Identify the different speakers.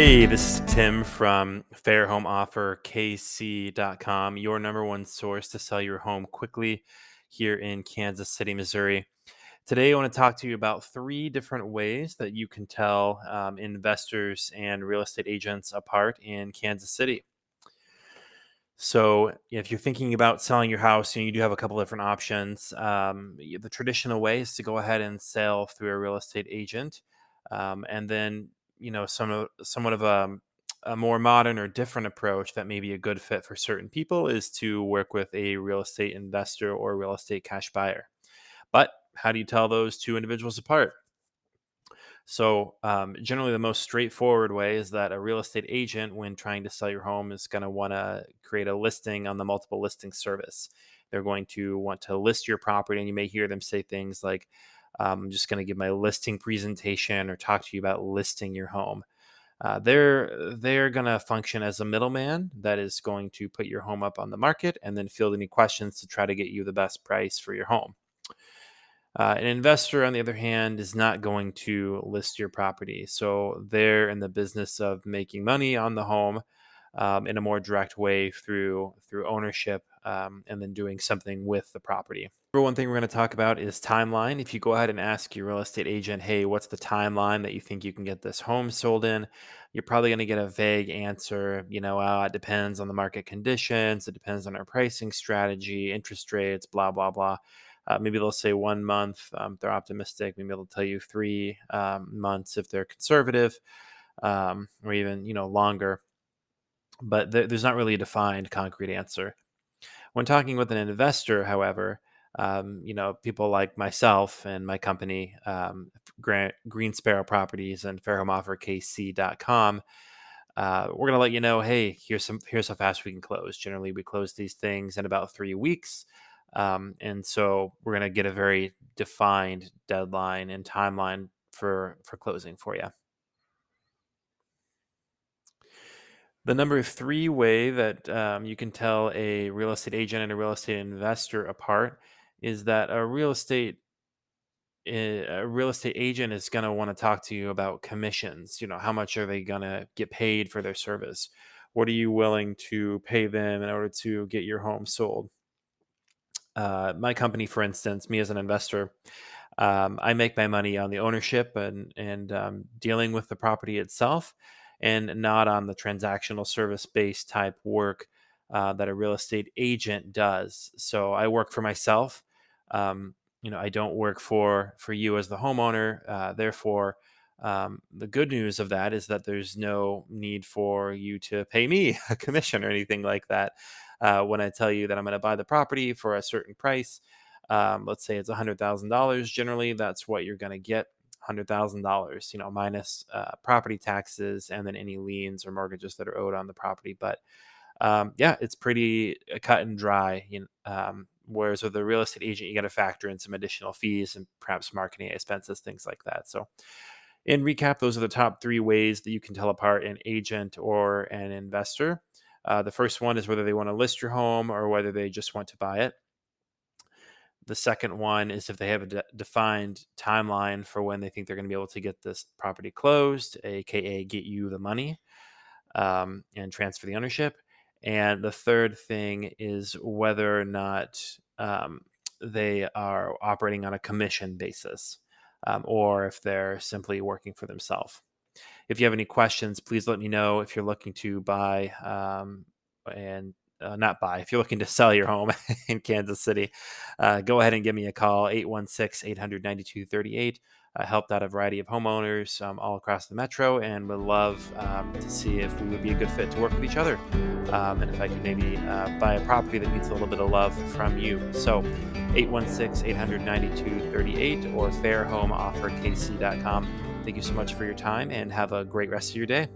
Speaker 1: Hey, this is Tim from fairhomeofferkc.com, your number one source to sell your home quickly here in Kansas City, Missouri. Today, I want to talk to you about three different ways that you can tell investors and real estate agents apart in Kansas City. So, if you're thinking about selling your house, you do have a couple different options. The traditional way is to go ahead and sell through a real estate agent, and then somewhat of a more modern or different approach that may be a good fit for certain people is to work with a real estate investor or real estate cash buyer. But how do you tell those two individuals apart? So, generally, the most straightforward way is that a real estate agent, when trying to sell your home, is going to want to create a listing on the multiple listing service. They're going to want to list your property, and you may hear them say things like, I'm just going to give my listing presentation or talk to you about listing your home. They're going to function as a middleman that is going to put your home up on the market and then field any questions to try to get you the best price for your home. An investor, on the other hand, is not going to list your property. So they're in the business of making money on the home in a more direct way through ownership and then doing something with the property. Number one thing we're going to talk about is timeline. If you go ahead and ask your real estate agent, hey, what's the timeline that you think you can get this home sold in? You're probably going to get a vague answer. It depends on the market conditions. It depends on our pricing strategy, interest rates, blah, blah, blah. Maybe they'll say 1 month. They're optimistic. Maybe they'll tell you 3 months if they're conservative, or even longer. But there's not really a defined, concrete answer. When talking with an investor, however, people like myself and my company, Green Sparrow Properties and FairHomeOfferKC.com, we're gonna let you know, hey, here's how fast we can close. Generally, we close these things in about 3 weeks, and so we're gonna get a very defined deadline and timeline for closing for you. The number three way that you can tell a real estate agent and a real estate investor apart is that a real estate agent is going to want to talk to you about commissions. How much are they going to get paid for their service? What are you willing to pay them in order to get your home sold? My company, for instance, me as an investor, I make my money on the ownership and dealing with the property itself, and not on the transactional service-based type work that a real estate agent does. So I work for myself. I don't work for you as the homeowner. Therefore, the good news of that is that there's no need for you to pay me a commission or anything like that. When I tell you that I'm going to buy the property for a certain price, let's say it's $100,000. Generally, that's what you're going to get. $100,000, minus property taxes and then any liens or mortgages that are owed on the property. But yeah, it's pretty cut and dry. Whereas with a real estate agent, you got to factor in some additional fees and perhaps marketing expenses, things like that. So, in recap, those are the top three ways that you can tell apart an agent or an investor. The first one is whether they want to list your home or whether they just want to buy it. The second one is if they have a defined timeline for when they think they're going to be able to get this property closed, aka get you the money, and transfer the ownership. And the third thing is whether or not they are operating on a commission basis, or if they're simply working for themselves. If you have any questions, please let me know. If you're looking to buy and not buy, if you're looking to sell your home in Kansas City, go ahead and give me a call, 816-800-9238. I helped out a variety of homeowners all across the metro and would love to see if we would be a good fit to work with each other. And if I could maybe buy a property that needs a little bit of love from you. So 816-800-9238 or fairhomeofferkc.com. Thank you so much for your time and have a great rest of your day.